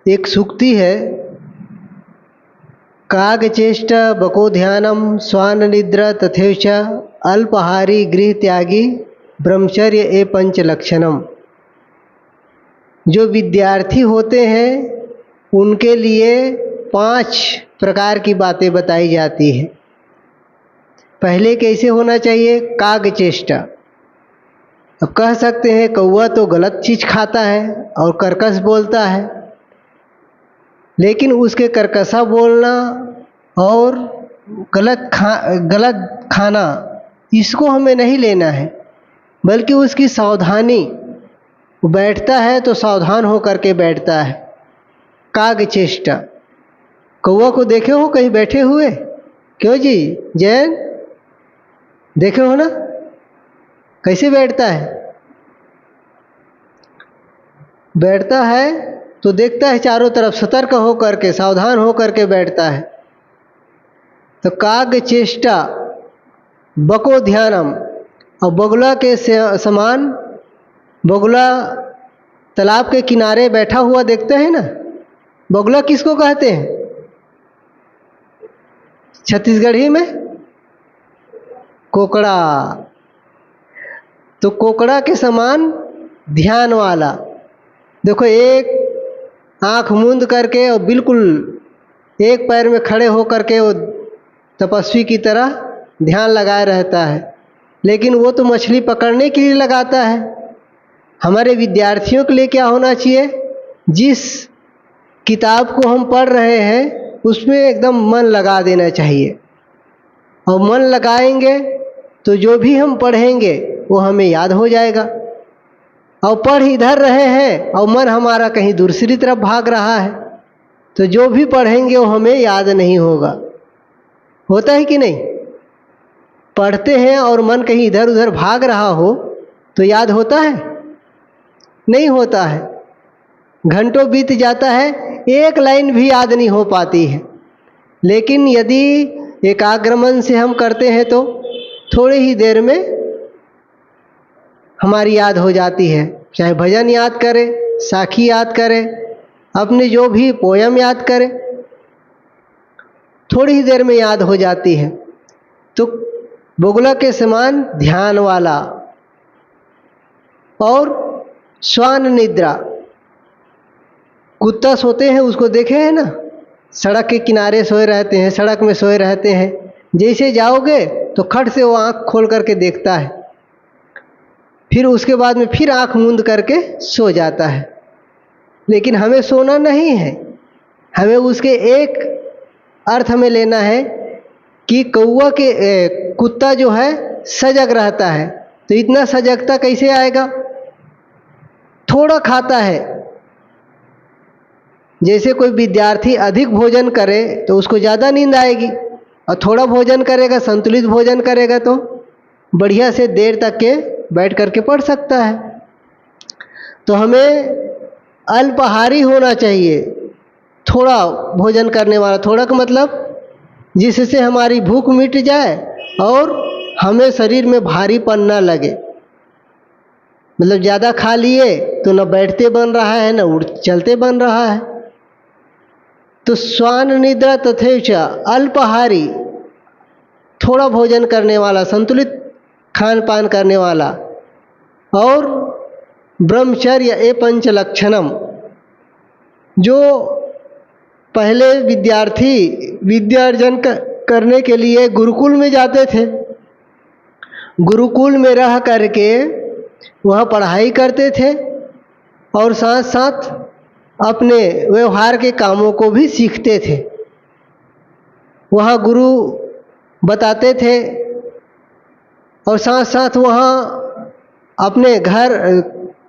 एक सूक्ति है, कागचेष्ट बको ध्यानम स्वान निद्रा तथैव च अल्पहारी गृह त्यागी ब्रह्मचर्य ए पंच लक्षणम। जो विद्यार्थी होते हैं उनके लिए 5 प्रकार की बातें बताई जाती है। पहले कैसे होना चाहिए? कागचेष्टा। अब कह सकते हैं कौवा तो गलत चीज खाता है और कर्कश बोलता है, लेकिन उसके कर्कशा बोलना और गलत खाना इसको हमें नहीं लेना है, बल्कि उसकी सावधानी। वो बैठता है तो सावधान होकर के बैठता है। कागचेष्टा। कौवा को देखे हो कहीं बैठे हुए? क्यों जी जैन, देखे हो ना कैसे बैठता है? बैठता है तो देखता है चारों तरफ, सतर्क होकर के, सावधान होकर के बैठता है। तो कागचेष्टा बको ध्यानम। और बगुला के समान, बगुला तालाब के किनारे बैठा हुआ देखते हैं ना। बगुला किसको कहते हैं छत्तीसगढ़ी में? कोकड़ा। तो कोकड़ा के समान ध्यान वाला। देखो, एक आंख मूंद करके और बिल्कुल एक पैर में खड़े होकर के वो तपस्वी की तरह ध्यान लगाए रहता है। लेकिन वो तो मछली पकड़ने के लिए लगाता है। हमारे विद्यार्थियों के लिए क्या होना चाहिए? जिस किताब को हम पढ़ रहे हैं उसमें एकदम मन लगा देना चाहिए। और मन लगाएंगे तो जो भी हम पढ़ेंगे वो हमें याद हो जाएगा। और पढ़ इधर रहे हैं और मन हमारा कहीं दूसरी तरफ भाग रहा है, तो जो भी पढ़ेंगे वो हमें याद नहीं होगा। होता है कि नहीं? पढ़ते हैं और मन कहीं इधर उधर भाग रहा हो तो याद होता है? नहीं होता है। घंटों बीत जाता है, एक लाइन भी याद नहीं हो पाती है। लेकिन यदि एकाग्र मन से हम करते हैं तो थोड़ी ही देर में हमारी याद हो जाती है। चाहे भजन याद करें, साखी याद करें, अपने जो भी पोयम याद करें, थोड़ी ही देर में याद हो जाती है। तो बगुला के समान ध्यान वाला। और स्वान निद्रा। कुत्ता सोते हैं, उसको देखे हैं ना, सड़क के किनारे सोए रहते हैं, सड़क में सोए रहते हैं। जैसे जाओगे तो खट से वो आँख खोल करके देखता है, फिर उसके बाद में फिर आँख मूंद करके सो जाता है। लेकिन हमें सोना नहीं है, हमें उसके एक अर्थ में लेना है कि कुत्ता जो है सजग रहता है। तो इतना सजगता कैसे आएगा? थोड़ा खाता है। जैसे कोई विद्यार्थी अधिक भोजन करे तो उसको ज़्यादा नींद आएगी, और थोड़ा भोजन करेगा, संतुलित भोजन करेगा तो बढ़िया से देर तक के बैठ करके पढ़ सकता है। तो हमें अल्पाहारी होना चाहिए, थोड़ा भोजन करने वाला। थोड़ा का मतलब जिससे हमारी भूख मिट जाए और हमें शरीर में भारीपन ना लगे। मतलब ज़्यादा खा लिए तो न बैठते बन रहा है न चलते बन रहा है। तो स्वान निद्रा तथैव च अल्पाहारी, थोड़ा भोजन करने वाला, संतुलित खान पान करने वाला। और ब्रह्मचर्य ए पंच लक्षणम। जो पहले विद्यार्थी विद्या अर्जन करने के लिए गुरुकुल में जाते थे, गुरुकुल में रह करके वहाँ पढ़ाई करते थे और साथ साथ अपने व्यवहार के कामों को भी सीखते थे। वहाँ गुरु बताते थे और साथ साथ वहाँ अपने घर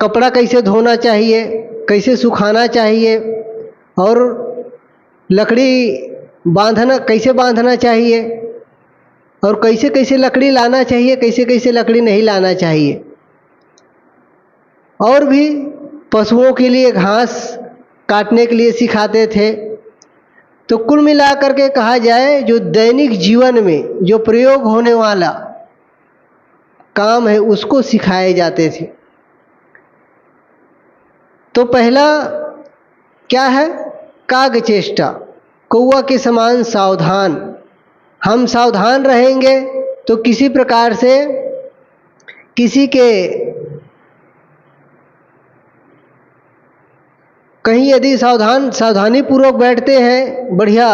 कपड़ा कैसे धोना चाहिए, कैसे सुखाना चाहिए, और लकड़ी कैसे बांधना चाहिए, और कैसे कैसे लकड़ी लाना चाहिए, कैसे कैसे लकड़ी नहीं लाना चाहिए। और भी पशुओं के लिए घास काटने के लिए सिखाते थे। तो कुल मिला करके कहा जाए, जो दैनिक जीवन में जो प्रयोग होने वाला काम है उसको सिखाए जाते थे। तो पहला क्या है? काग चेष्टा, कौआ के समान सावधान। हम सावधान रहेंगे तो किसी प्रकार से किसी के कहीं यदि सावधानी पूर्वक बैठते हैं बढ़िया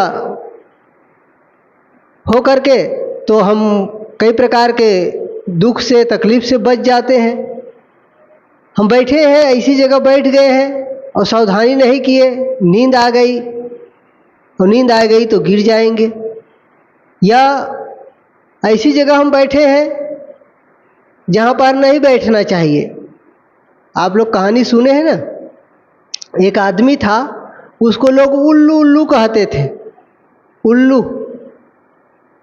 हो करके, तो हम कई प्रकार के दुख से तकलीफ से बच जाते हैं। हम बैठे हैं, ऐसी जगह बैठ गए हैं और सावधानी नहीं किए, नींद आ गई, और नींद आ गई तो गिर जाएंगे। या ऐसी जगह हम बैठे हैं जहाँ पर नहीं बैठना चाहिए। आप लोग कहानी सुने हैं ना, एक आदमी था, उसको लोग उल्लू उल्लू कहते थे, उल्लू।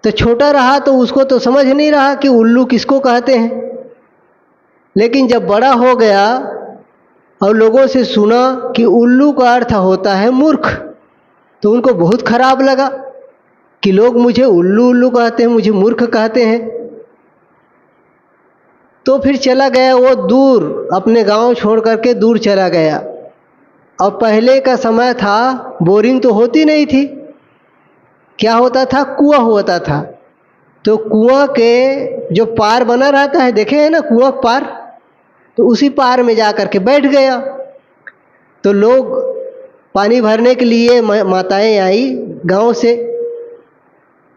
तो छोटा रहा तो उसको तो समझ नहीं रहा कि उल्लू किसको कहते हैं, लेकिन जब बड़ा हो गया और लोगों से सुना कि उल्लू का अर्थ होता है मूर्ख, तो उनको बहुत खराब लगा कि लोग मुझे उल्लू उल्लू कहते हैं, मुझे मूर्ख कहते हैं। तो फिर चला गया वो दूर, अपने गांव छोड़ करके दूर चला गया। और पहले का समय था, बोरिंग तो होती नहीं थी, क्या होता था, कुआं होता था। तो कुआं के जो पार बना रहता है, देखे हैं ना कुआं पार, तो उसी पार में जा कर के बैठ गया। तो लोग पानी भरने के लिए माताएं आई गांव से,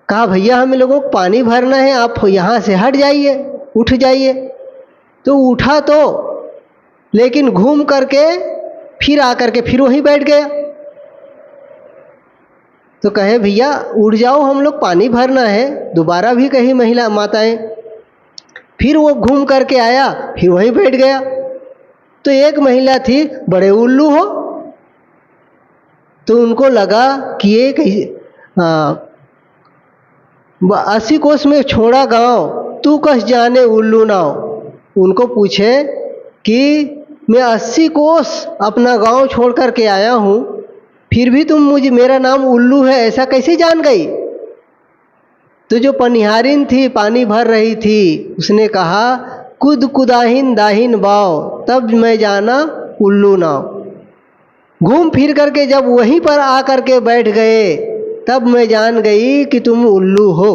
कहा भैया हम लोगों को पानी भरना है, आप यहाँ से हट जाइए, उठ जाइए। तो उठा तो, लेकिन घूम करके फिर आकर के फिर वहीं बैठ गया। तो कहे भैया उठ जाओ, हम लोग पानी भरना है। दोबारा भी कही महिला माताएं, फिर वो घूम करके आया, फिर वहीं बैठ गया। तो एक महिला थी, बड़े उल्लू हो, तो उनको लगा कि ये 80 कोस में छोड़ा गांव, तू कस जाने उल्लू नाव। उनको पूछे कि मैं 80 कोस अपना गांव छोड़ करके आया हूँ, फिर भी तुम मुझे, मेरा नाम उल्लू है ऐसा कैसे जान गई? तो जो पनिहारिन थी, पानी भर रही थी, उसने कहा कुद कुदाहिन दाहिन बाव, तब मैं जाना उल्लू नाव। घूम फिर करके जब वहीं पर आ करके बैठ गए, तब मैं जान गई कि तुम उल्लू हो।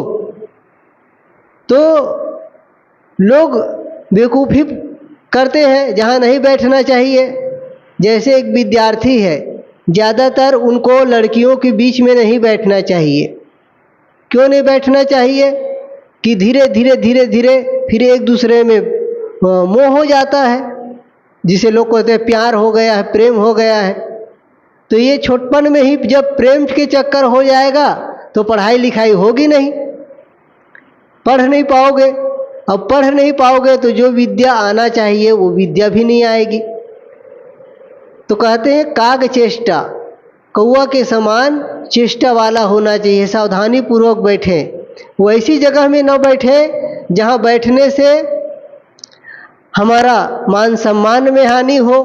तो लोग बेवकूफ़ी करते हैं जहाँ नहीं बैठना चाहिए। जैसे एक विद्यार्थी है, ज़्यादातर उनको लड़कियों के बीच में नहीं बैठना चाहिए। क्यों नहीं बैठना चाहिए? कि धीरे धीरे धीरे धीरे फिर एक दूसरे में मोह हो जाता है, जिसे लोग कहते हैं प्यार हो गया है, प्रेम हो गया है। तो ये छोटपन में ही जब प्रेम के चक्कर हो जाएगा तो पढ़ाई लिखाई होगी नहीं, पढ़ नहीं पाओगे। अब पढ़ नहीं पाओगे तो जो विद्या आना चाहिए वो विद्या भी नहीं आएगी। तो कहते हैं काग चेष्टा, कौआ के समान चेष्टा वाला होना चाहिए, सावधानी पूर्वक बैठे। वो ऐसी जगह में न बैठे जहाँ बैठने से हमारा मान सम्मान में हानि हो,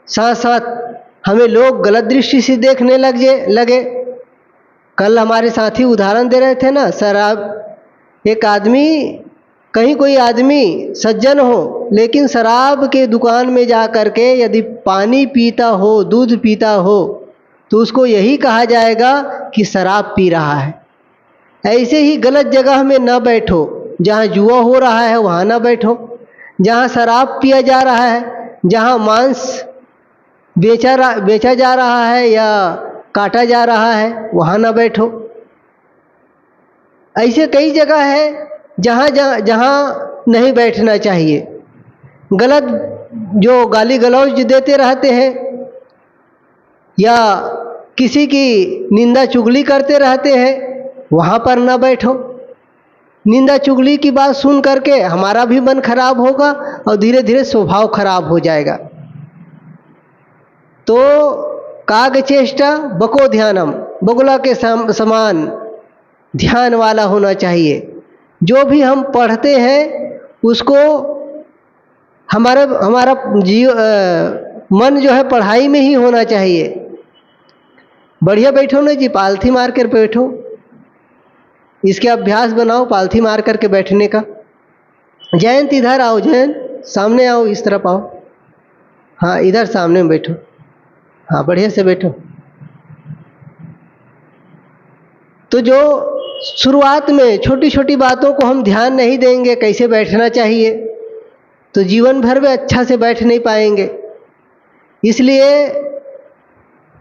साथ साथ हमें लोग गलत दृष्टि से देखने लगे। कल हमारे साथी उदाहरण दे रहे थे ना, शराब, एक आदमी, कहीं कोई आदमी सज्जन हो, लेकिन शराब के दुकान में जा कर के यदि पानी पीता हो, दूध पीता हो, तो उसको यही कहा जाएगा कि शराब पी रहा है। ऐसे ही गलत जगह में न बैठो, जहाँ जुआ हो रहा है वहाँ न बैठो, जहाँ शराब पिया जा रहा है, जहाँ मांस बेचा जा रहा है या काटा जा रहा है वहाँ न बैठो। ऐसे कई जगह है जहाँ नहीं बैठना चाहिए। गलत जो गाली गलौज देते रहते हैं या किसी की निंदा चुगली करते रहते हैं, वहाँ पर न बैठो। निंदा चुगली की बात सुन करके हमारा भी मन खराब होगा और धीरे धीरे स्वभाव खराब हो जाएगा। तो काग चेष्टा बको ध्यानम, बगुला के समान ध्यान वाला होना चाहिए। जो भी हम पढ़ते हैं उसको हमारा मन जो है पढ़ाई में ही होना चाहिए। बढ़िया बैठो ना जी, पालथी मार कर बैठो, इसके अभ्यास बनाओ पालथी मार करके बैठने का। जयंत इधर आओ, जयंत सामने आओ, इस तरफ आओ। हाँ इधर सामने में बैठो, हाँ बढ़िया से बैठो। तो जो शुरुआत में छोटी छोटी बातों को हम ध्यान नहीं देंगे, कैसे बैठना चाहिए, तो जीवन भर में अच्छा से बैठ नहीं पाएंगे। इसलिए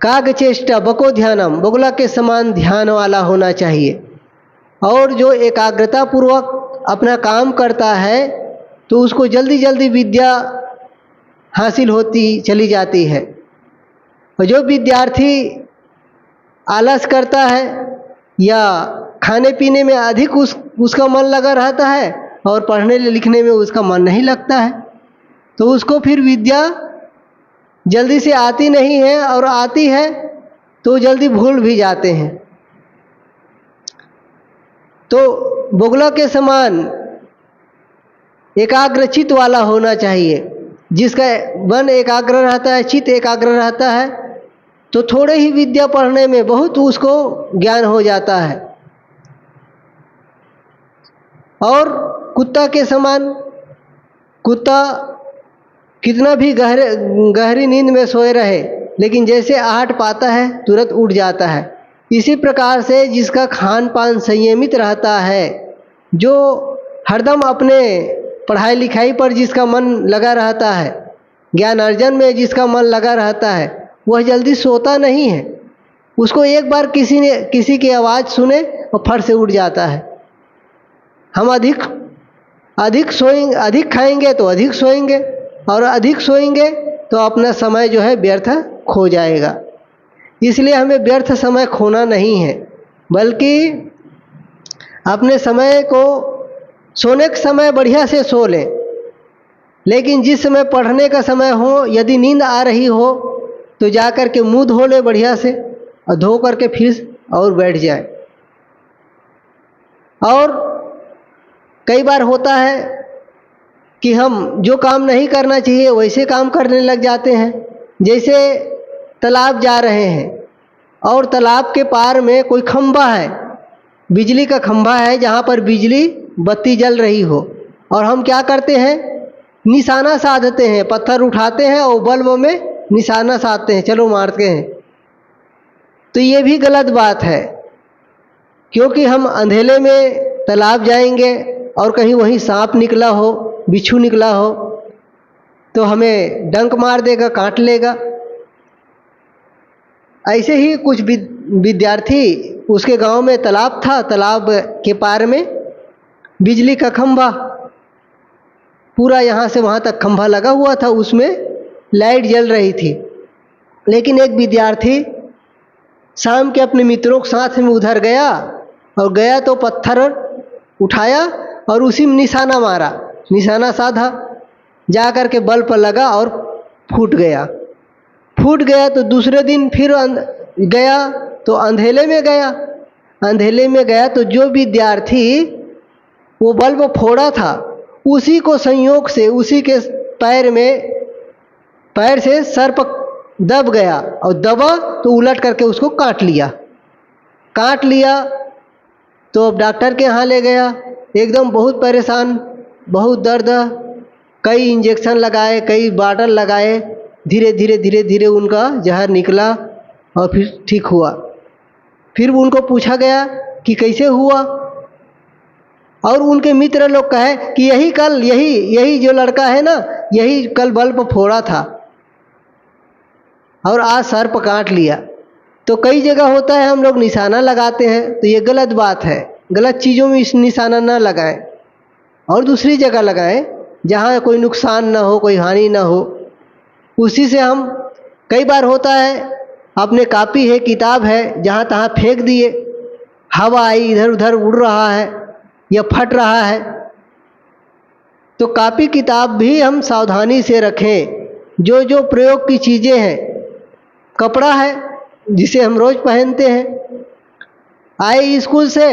काग चेष्टा बको ध्यानम, बगुला के समान ध्यान वाला होना चाहिए। और जो एकाग्रता पूर्वक अपना काम करता है तो उसको जल्दी जल्दी विद्या हासिल होती चली जाती है। और जो विद्यार्थी आलस करता है या खाने पीने में अधिक उसका मन लगा रहता है और पढ़ने लिखने में उसका मन नहीं लगता है, तो उसको फिर विद्या जल्दी से आती नहीं है, और आती है तो जल्दी भूल भी जाते हैं। तो बगुला के समान एकाग्रचित वाला होना चाहिए, जिसका मन एकाग्र रहता है, चित्त एकाग्र रहता है, तो थोड़े ही विद्या पढ़ने में बहुत उसको ज्ञान हो जाता है। और कुत्ता के समान, कुत्ता कितना भी गहरी नींद में सोए रहे, लेकिन जैसे आहट पाता है तुरंत उठ जाता है। इसी प्रकार से जिसका खान पान संयमित रहता है, जो हरदम अपने पढ़ाई लिखाई पर जिसका मन लगा रहता है, ज्ञान अर्जन में जिसका मन लगा रहता है, वह जल्दी सोता नहीं है। उसको एक बार किसी की आवाज़ सुने और फट से उठ जाता है। हम अधिक खाएंगे तो अधिक सोएंगे, और अधिक सोएंगे तो अपना समय जो है व्यर्थ खो जाएगा। इसलिए हमें व्यर्थ समय खोना नहीं है, बल्कि अपने समय को सोने के समय बढ़िया से सो लें। लेकिन जिस समय पढ़ने का समय हो, यदि नींद आ रही हो तो जा कर के मुंह धो ले बढ़िया से, और धो करके फिर और बैठ जाए। और कई बार होता है कि हम जो काम नहीं करना चाहिए वैसे काम करने लग जाते हैं। जैसे तालाब जा रहे हैं और तालाब के पार में कोई खंभा है, बिजली का खंभा है, जहाँ पर बिजली बत्ती जल रही हो, और हम क्या करते हैं, निशाना साधते हैं, पत्थर उठाते हैं और बल्ब में निशाना साधते हैं, चलो मारते हैं। तो ये भी गलत बात है, क्योंकि हम अंधेले में तालाब जाएंगे और कहीं वहीं सांप निकला हो, बिच्छू निकला हो, तो हमें डंक मार देगा, काट लेगा। ऐसे ही कुछ विद्यार्थी, उसके गांव में तालाब था, तालाब के पार में बिजली का खंभा, पूरा यहाँ से वहाँ तक खंभा लगा हुआ था, उसमें लाइट जल रही थी। लेकिन एक विद्यार्थी शाम के अपने मित्रों के साथ में उधर गया, और गया तो पत्थर उठाया और उसी में निशाना मारा, निशाना साधा, जा कर के बल्ब पर लगा और फूट गया। तो दूसरे दिन फिर गया तो अंधेले में गया तो जो विद्यार्थी वो बल्ब फोड़ा था, उसी को संयोग से उसी के पैर से सर्प दब गया, और दबा तो उलट करके उसको काट लिया। तो अब डॉक्टर के यहाँ ले गया, एकदम बहुत परेशान, बहुत दर्द, कई इंजेक्शन लगाए, कई बॉटल लगाए, धीरे धीरे उनका जहर निकला और फिर ठीक हुआ। फिर उनको पूछा गया कि कैसे हुआ, और उनके मित्र लोग कहे कि यही जो लड़का है ना, यही कल बल्ब फोड़ा था और आज सर्प काट लिया। तो कई जगह होता है हम लोग निशाना लगाते हैं, तो ये गलत बात है। गलत चीज़ों में इस निशाना ना लगाएं, और दूसरी जगह लगाएं जहाँ कोई नुकसान ना हो, कोई हानि ना हो। उसी से हम, कई बार होता है अपने कॉपी है, किताब है, जहाँ तहाँ फेंक दिए, हवा आई, इधर उधर उड़ रहा है या फट रहा है। तो कॉपी किताब भी हम सावधानी से रखें। जो प्रयोग की चीज़ें हैं, कपड़ा है जिसे हम रोज़ पहनते हैं, आए स्कूल से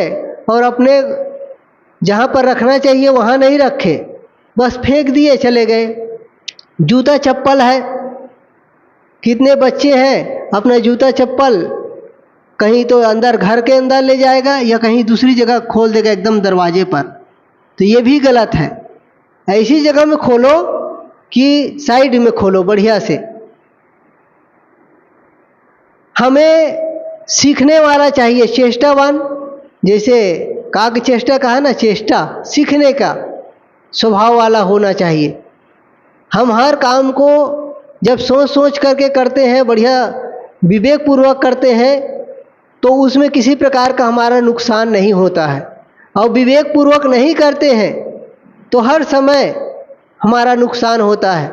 और अपने जहाँ पर रखना चाहिए वहाँ नहीं रखे, बस फेंक दिए चले गए। जूता चप्पल है, कितने बच्चे हैं अपना जूता चप्पल कहीं तो अंदर, घर के अंदर ले जाएगा या कहीं दूसरी जगह खोल देगा एकदम दरवाजे पर, तो ये भी गलत है। ऐसी जगह में खोलो कि साइड में खोलो बढ़िया से। हमें सीखने वाला चाहिए, चेष्टावान, जैसे काक चेष्टा कहा ना, चेष्टा सीखने का स्वभाव वाला होना चाहिए। हम हर काम को जब सोच सोच करके करते हैं, बढ़िया विवेक पूर्वक करते हैं, तो उसमें किसी प्रकार का हमारा नुकसान नहीं होता है। और विवेक पूर्वक नहीं करते हैं तो हर समय हमारा नुकसान होता है।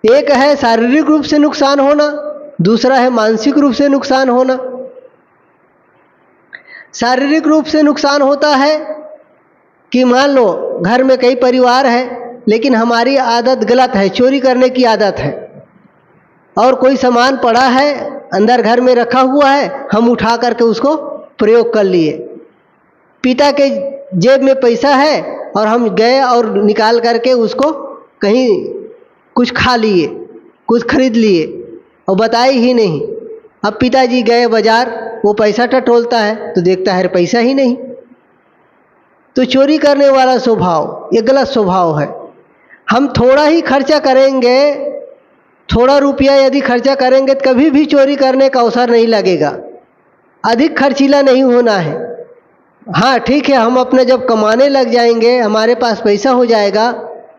एक है शारीरिक रूप से नुकसान होना, दूसरा है मानसिक रूप से नुकसान होना। शारीरिक रूप से नुकसान होता है कि मान लो घर में कई परिवार है, लेकिन हमारी आदत गलत है, चोरी करने की आदत है, और कोई सामान पड़ा है अंदर घर में रखा हुआ है, हम उठा करके उसको प्रयोग कर लिए। पिता के जेब में पैसा है और हम गए और निकाल करके उसको कहीं कुछ खा लिए, कुछ खरीद लिए और बताए ही नहीं। अब पिताजी गए बाजार, वो पैसा टटोलता है तो देखता है पैसा ही नहीं। तो चोरी करने वाला स्वभाव ये गलत स्वभाव है। हम थोड़ा ही खर्चा करेंगे, थोड़ा रुपया यदि खर्चा करेंगे तो कभी भी चोरी करने का अवसर नहीं लगेगा। अधिक खर्चीला नहीं होना है। हाँ ठीक है, हम अपने जब कमाने लग जाएंगे, हमारे पास पैसा हो जाएगा,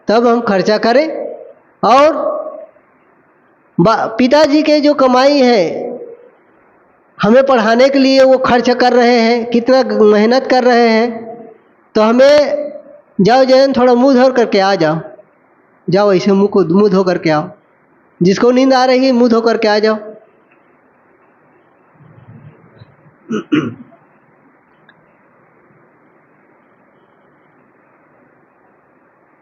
तब हम खर्चा करें। और पिताजी के जो कमाई है हमें पढ़ाने के लिए वो खर्च कर रहे हैं, कितना मेहनत कर रहे हैं, तो हमें जाओ जयन थोड़ा मुंह धो करके आ जाओ, जाओ ऐसे मुंह धो करके आओ, जिसको नींद आ रही है मुंह धो करके आ जाओ।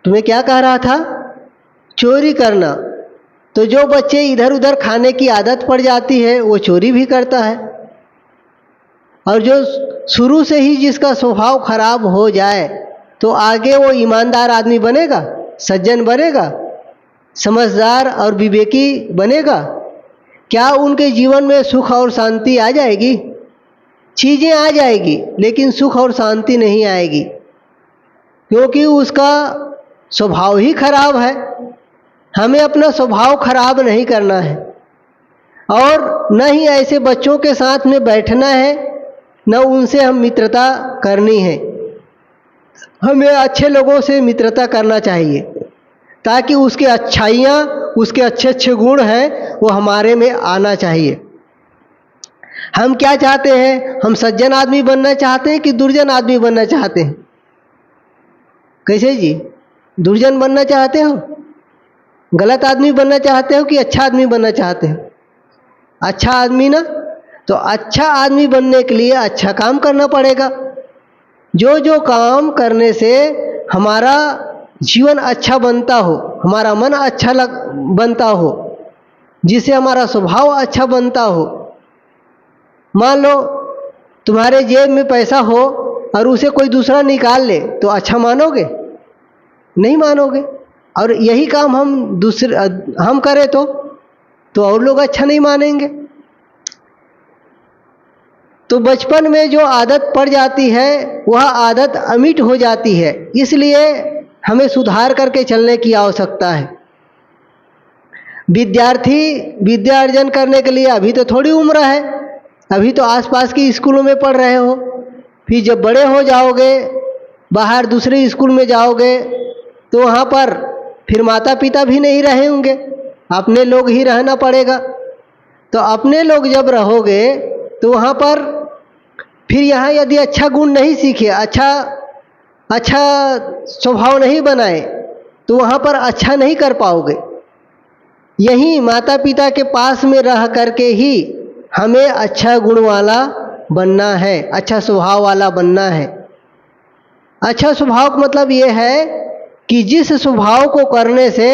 तुम्हें क्या कह रहा था? चोरी करना। तो जो बच्चे इधर उधर खाने की आदत पड़ जाती है वो चोरी भी करता है। और जो शुरू से ही जिसका स्वभाव खराब हो जाए तो आगे वो ईमानदार आदमी बनेगा, सज्जन बनेगा, समझदार और विवेकी बनेगा। क्या उनके जीवन में सुख और शांति आ जाएगी? चीज़ें आ जाएगी, लेकिन सुख और शांति नहीं आएगी, क्योंकि उसका स्वभाव ही खराब है। हमें अपना स्वभाव खराब नहीं करना है, और न ही ऐसे बच्चों के साथ में बैठना है, न उनसे हम मित्रता करनी है। हमें अच्छे लोगों से मित्रता करना चाहिए, ताकि उसके अच्छाइयाँ, उसके अच्छे अच्छे गुण हैं वो हमारे में आना चाहिए। हम क्या चाहते हैं? हम सज्जन आदमी बनना चाहते हैं कि दुर्जन आदमी बनना चाहते हैं? कैसे जी? दुर्जन बनना चाहते हो? गलत आदमी बनना चाहते हो कि अच्छा आदमी बनना चाहते हो? अच्छा आदमी ना। तो अच्छा आदमी बनने के लिए अच्छा काम करना पड़ेगा। जो जो काम करने से हमारा जीवन अच्छा बनता हो, हमारा मन अच्छा बनता हो, जिससे हमारा स्वभाव अच्छा बनता हो। मान लो तुम्हारे जेब में पैसा हो और उसे कोई दूसरा निकाल ले, तो अच्छा मानोगे? नहीं मानोगे। और यही काम हम करें तो और लोग अच्छा नहीं मानेंगे। तो बचपन में जो आदत पड़ जाती है वह आदत अमिट हो जाती है, इसलिए हमें सुधार करके चलने की आवश्यकता है। विद्यार्थी विद्या अर्जन करने के लिए अभी तो थोड़ी उम्र है, अभी तो आसपास के स्कूलों में पढ़ रहे हो। फिर जब बड़े हो जाओगे, बाहर दूसरे स्कूल में जाओगे, तो वहाँ पर फिर माता पिता भी नहीं रहे होंगे, अपने लोग ही रहना पड़ेगा। तो अपने लोग जब रहोगे तो वहाँ पर फिर यहाँ यदि अच्छा गुण नहीं सीखे, अच्छा स्वभाव नहीं बनाए, तो वहाँ पर अच्छा नहीं कर पाओगे। यही माता पिता के पास में रह करके ही हमें अच्छा गुण वाला बनना है, अच्छा स्वभाव वाला बनना है। अच्छा स्वभाव का मतलब ये है कि जिस स्वभाव को करने से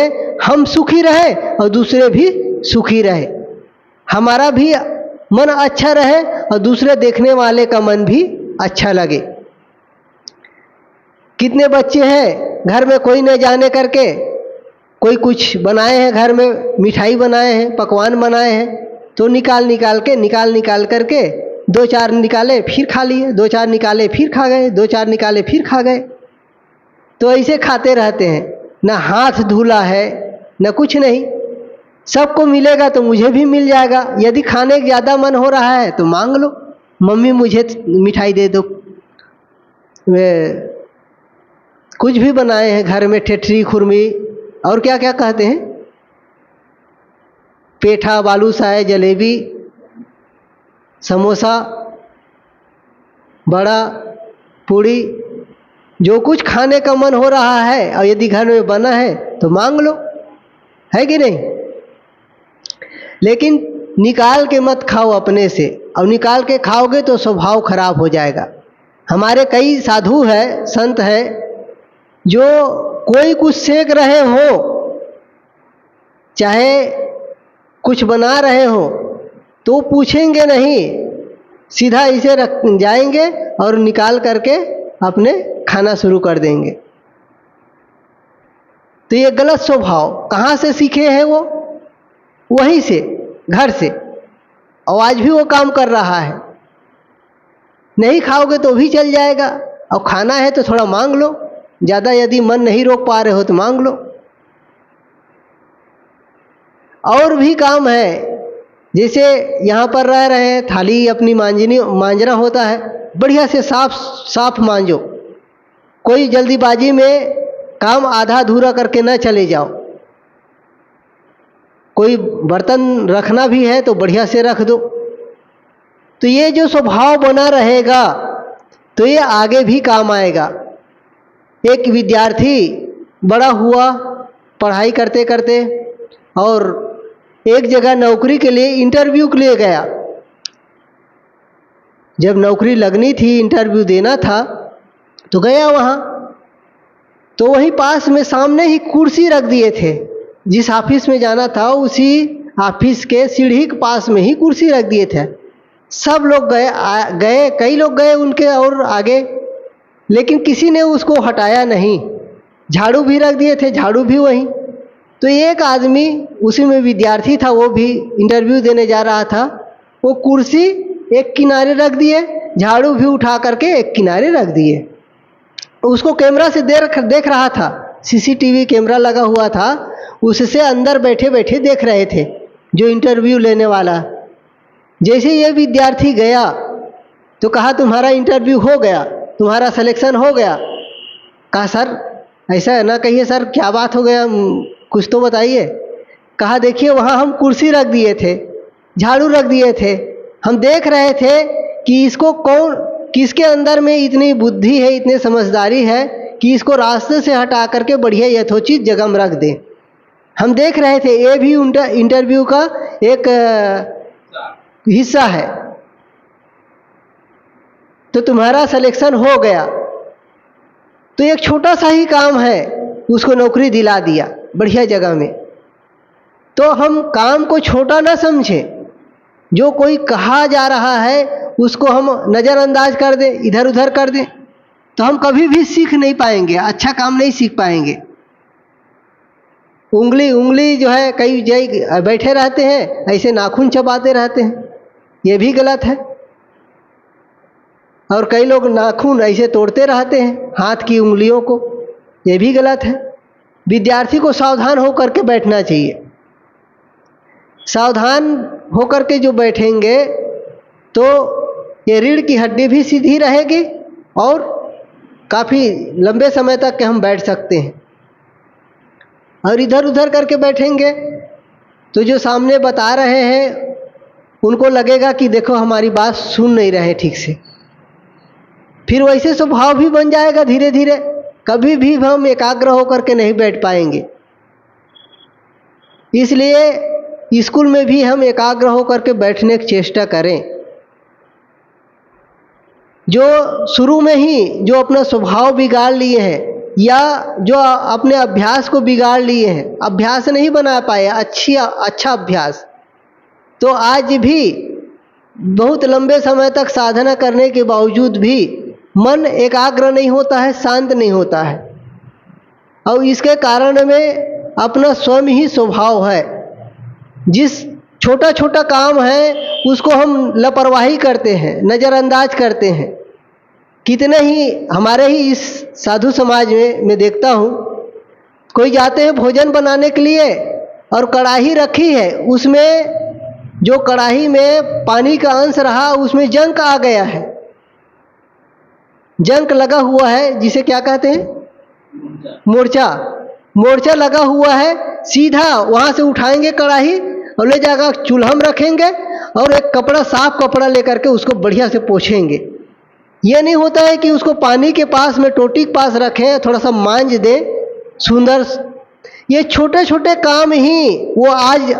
हम सुखी रहे और दूसरे भी सुखी रहे, हमारा भी मन अच्छा रहे और दूसरे देखने वाले का मन भी अच्छा लगे। कितने बच्चे हैं घर में, कोई न जाने करके कोई कुछ बनाए हैं, घर में मिठाई बनाए हैं, पकवान बनाए हैं, तो निकाल करके 2-4 निकाले फिर खा लिए, 2-4 निकाले फिर खा गए, 2-4 निकाले फिर खा गए। तो ऐसे खाते रहते हैं, ना हाथ धुला है न कुछ नहीं। सबको मिलेगा तो मुझे भी मिल जाएगा, यदि खाने का ज़्यादा मन हो रहा है तो मांग लो, मम्मी मुझे मिठाई दे दो, वे कुछ भी बनाए हैं घर में, ठेठरी खुरमी और क्या क्या कहते हैं, पेठा, बालूशाही, जलेबी, समोसा, बड़ा, पूड़ी, जो कुछ खाने का मन हो रहा है और यदि घर में बना है तो मांग लो, है कि नहीं। लेकिन निकाल के मत खाओ अपने से, और निकाल के खाओगे तो स्वभाव खराब हो जाएगा। हमारे कई साधु है, संत है, जो कोई कुछ सेक रहे हो, चाहे कुछ बना रहे हो, तो पूछेंगे नहीं, सीधा इसे रख जाएंगे और निकाल करके अपने खाना शुरू कर देंगे। तो ये गलत स्वभाव कहाँ से सीखे हैं वो? वहीं से, घर से, और आज भी वो काम कर रहा है। नहीं खाओगे तो भी चल जाएगा, और खाना है तो थोड़ा मांग लो, ज़्यादा यदि मन नहीं रोक पा रहे हो तो मांग लो। और भी काम है, जैसे यहाँ पर रह रहे हैं, थाली अपनी मांजना होता है, बढ़िया से साफ मांजो। कोई जल्दीबाजी में काम आधा अधूरा करके न चले जाओ। कोई बर्तन रखना भी है तो बढ़िया से रख दो। तो ये जो स्वभाव बना रहेगा तो ये आगे भी काम आएगा। एक विद्यार्थी बड़ा हुआ पढ़ाई करते करते और एक जगह नौकरी के लिए इंटरव्यू के लिए गया। जब नौकरी लगनी थी, इंटरव्यू देना था, तो गया वहाँ, तो वहीं पास में सामने ही कुर्सी रख दिए थे। जिस ऑफिस में जाना था उसी ऑफिस के सीढ़ी के पास में ही कुर्सी रख दिए थे। सब लोग गए, कई लोग गए उनके और आगे, लेकिन किसी ने उसको हटाया नहीं। झाड़ू भी रख दिए थे, झाड़ू भी वहीं। तो एक आदमी उसी में विद्यार्थी था, वो भी इंटरव्यू देने जा रहा था, वो कुर्सी एक किनारे रख दिए, झाड़ू भी उठा करके एक किनारे रख दिए। उसको कैमरा से देख रहा था, सीसीटीवी कैमरा लगा हुआ था, उससे अंदर बैठे बैठे देख रहे थे जो इंटरव्यू लेने वाला। जैसे ये विद्यार्थी गया तो कहा तुम्हारा इंटरव्यू हो गया, तुम्हारा सिलेक्शन हो गया। कहा सर ऐसा है ना कहिए सर, क्या बात हो गया, कुछ तो बताइए। कहा देखिए वहाँ हम कुर्सी रख दिए थे, झाड़ू रख दिए थे, हम देख रहे थे कि इसको किसके अंदर में इतनी बुद्धि है, इतनी समझदारी है कि इसको रास्ते से हटा करके बढ़िया यथोचित जगह में रख दें। हम देख रहे थे, ये भी इंटरव्यू का एक हिस्सा है, तो तुम्हारा सिलेक्शन हो गया। तो एक छोटा सा ही काम है, उसको नौकरी दिला दिया बढ़िया जगह में। तो हम काम को छोटा ना समझें, जो कोई कहा जा रहा है उसको हम नज़रअंदाज कर दें, इधर उधर कर दें, तो हम कभी भी सीख नहीं पाएंगे, अच्छा काम नहीं सीख पाएंगे। उंगली जो है, कई जगह बैठे रहते हैं ऐसे नाखून चबाते रहते हैं, ये भी गलत है। और कई लोग नाखून ऐसे तोड़ते रहते हैं हाथ की उंगलियों को, ये भी गलत है। विद्यार्थी को सावधान होकर के बैठना चाहिए। सावधान होकर के जो बैठेंगे तो ये रीढ़ की हड्डी भी सीधी रहेगी और काफ़ी लंबे समय तक के हम बैठ सकते हैं। और इधर उधर करके बैठेंगे तो जो सामने बता रहे हैं उनको लगेगा कि देखो हमारी बात सुन नहीं रहे ठीक से, फिर वैसे स्वभाव भी बन जाएगा धीरे धीरे, कभी भी हम एकाग्र होकर के नहीं बैठ पाएंगे। इसलिए स्कूल में भी हम एकाग्र होकर के बैठने की चेष्टा करें। जो शुरू में ही जो अपना स्वभाव बिगाड़ लिए हैं या जो अपने अभ्यास को बिगाड़ लिए हैं, अभ्यास नहीं बना पाए अच्छा अभ्यास, तो आज भी बहुत लंबे समय तक साधना करने के बावजूद भी मन एकाग्र नहीं होता है, शांत नहीं होता है। और इसके कारण में अपना स्वयं ही स्वभाव है। जिस छोटा छोटा काम है उसको हम लापरवाही करते हैं, नज़रअंदाज करते हैं। कितने ही हमारे ही इस साधु समाज में मैं देखता हूँ, कोई जाते हैं भोजन बनाने के लिए और कढ़ाई रखी है, उसमें जो कढ़ाई में पानी का अंश रहा उसमें जंक आ गया है, जंक लगा हुआ है, जिसे क्या कहते हैं, मोर्चा। मोर्चा लगा हुआ है, सीधा वहाँ से उठाएंगे कढ़ाई और ले जाकर चूल्हा में रखेंगे और एक कपड़ा, साफ कपड़ा लेकर के उसको बढ़िया से पोंछेंगे। ये नहीं होता है कि उसको पानी के पास में, टोटी के पास रखें, थोड़ा सा मांज दें सुंदर। ये छोटे छोटे काम ही वो आज